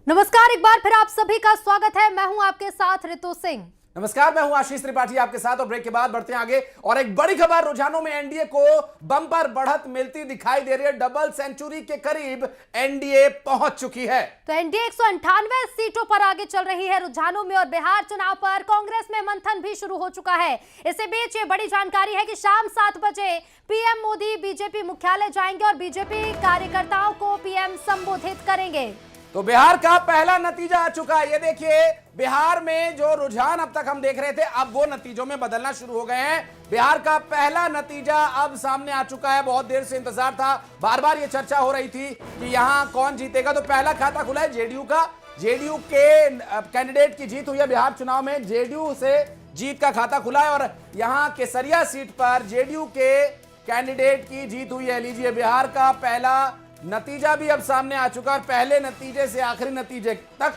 नमस्कार, एक बार फिर आप सभी का स्वागत है। मैं हूं आपके साथ रितु सिंह। नमस्कार, मैं हूं आशीष त्रिपाठी आपके साथ। और ब्रेक के बाद बढ़ते हैं आगे और एक बड़ी खबर, रुझानों में एनडीए को बम्पर बढ़त मिलती दिखाई दे रही है। डबल सेंचुरी के करीब एनडीए पहुंच चुकी है। तो एनडीए 198 सीटों पर आगे चल रही है रुझानों में और बिहार चुनाव पर कांग्रेस में मंथन भी शुरू हो चुका है। इसी बीच ये बड़ी जानकारी है कि शाम 7 बजे पीएम मोदी बीजेपी मुख्यालय जाएंगे और बीजेपी कार्यकर्ताओं को पीएम संबोधित करेंगे। तो बिहार का पहला नतीजा आ चुका है। ये देखिए, बिहार में जो रुझान अब तक हम देख रहे थे, अब वो नतीजों में बदलना शुरू हो गए हैं। बिहार का पहला नतीजा अब सामने आ चुका है। बहुत देर से इंतजार था, बार बार ये चर्चा हो रही थी कि यहां कौन जीतेगा। तो पहला खाता खुला है जेडीयू का। जेडीयू के कैंडिडेट की जीत हुई है बिहार चुनाव में। जेडीयू से जीत का खाता खुला है और यहां केसरिया सीट पर जेडीयू के कैंडिडेट की जीत हुई है। लीजिए, बिहार का पहला नतीजा भी अब सामने आ चुका है। पहले नतीजे से आखिरी नतीजे तक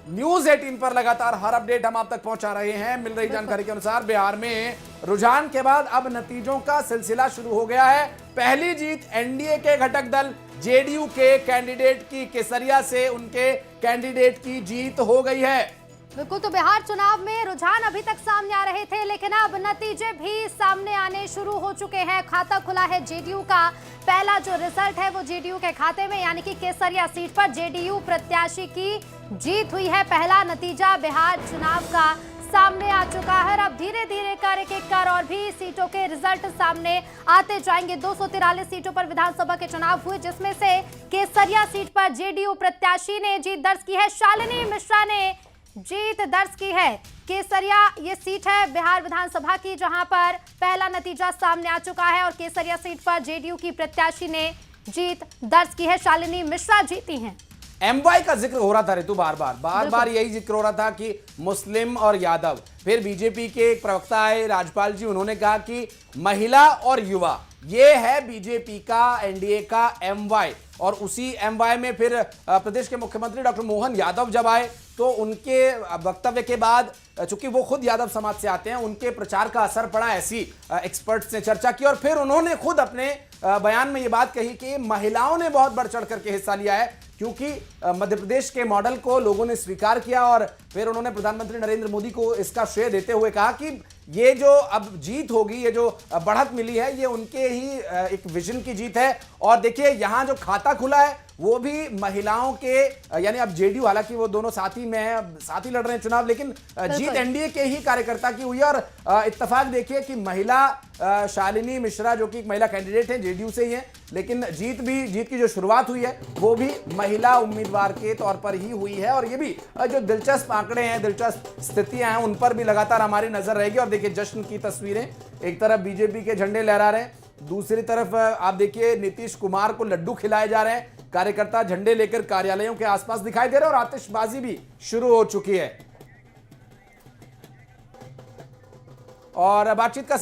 न्यूज 18 पर लगातार हर अपडेट हम आप तक पहुंचा रहे हैं। मिल रही जानकारी के अनुसार बिहार में रुझान के बाद अब नतीजों का सिलसिला शुरू हो गया है। पहली जीत एनडीए के घटक दल जेडीयू के कैंडिडेट की, केसरिया से उनके कैंडिडेट की जीत हो गई है। बिल्कुल, तो बिहार चुनाव में रुझान अभी तक सामने आ रहे थे, लेकिन अब नतीजे भी सामने आने शुरू हो चुके हैं। खाता खुला है जेडीयू का। पहला जो रिजल्ट है वो जेडीयू के खाते में, यानी कि केसरिया सीट पर जेडीयू प्रत्याशी की जीत हुई है। पहला नतीजा बिहार चुनाव का सामने आ चुका है। अब धीरे धीरे कर एक एक कर और भी सीटों के रिजल्ट सामने आते जाएंगे। 243 सीटों पर विधानसभा के चुनाव हुए, जिसमें से केसरिया सीट पर जेडीयू प्रत्याशी ने जीत दर्ज की है। शालिनी मिश्रा ने जीत दर्ज की है। केसरिया ये सीट है बिहार विधानसभा की, जहां पर पहला नतीजा सामने आ चुका है और केसरिया सीट पर जेडीयू की प्रत्याशी ने जीत दर्ज की है। शालिनी मिश्रा जीती हैं। एमवाई का जिक्र हो रहा था ऋतु, बार बार यही जिक्र हो रहा था कि मुस्लिम और यादव। फिर बीजेपी के एक प्रवक्ता आए राजपाल जी, उन्होंने कहा कि महिला और युवा, ये है बीजेपी का, एनडीए का एमवाई। और उसी एमवाई में फिर प्रदेश के मुख्यमंत्री डॉक्टर मोहन यादव जब आए तो उनके वक्तव्य के बाद, चूंकि वो खुद यादव समाज से आते हैं, उनके प्रचार का असर पड़ा, ऐसी एक्सपर्ट्स ने चर्चा की। और फिर उन्होंने खुद अपने बयान में ये बात कही कि महिलाओं ने बहुत बढ़ चढ़ करके हिस्सा लिया है, क्योंकि मध्य प्रदेश के मॉडल को लोगों ने स्वीकार किया। और फिर उन्होंने प्रधानमंत्री नरेंद्र मोदी को इसका श्रेय देते हुए कहा कि ये जो अब जीत होगी, ये जो बढ़त मिली है, ये उनके ही एक विजन की जीत है। और देखिए, यहां जो खाता खुला है वो भी महिलाओं के, यानी अब जेडीयू, हालांकि वो दोनों साथ ही में हैं, साथ ही लड़ रहे हैं चुनाव, लेकिन जीत एनडीए के ही कार्यकर्ता की हुई है। और इत्तेफाक देखिए कि महिला शालिनी मिश्रा, जो कि एक महिला कैंडिडेट है, जेडीयू से ही है, लेकिन जीत की जो शुरुआत हुई है वो भी महिला उम्मीदवार के तौर पर ही हुई है। और ये भी जो दिलचस्प आंकड़े हैं, दिलचस्प स्थितियां हैं, उन पर भी लगातार हमारी नजर रहेगी। और देखिए, जश्न की तस्वीरें, एक तरफ बीजेपी के झंडे लहरा रहे हैं, दूसरी तरफ आप देखिए नीतीश कुमार को लड्डू खिलाए जा रहे हैं। कार्यकर्ता झंडे लेकर कार्यालयों के आसपास दिखाई दे रहे हैं और आतिशबाजी भी शुरू हो चुकी है। और बातचीत का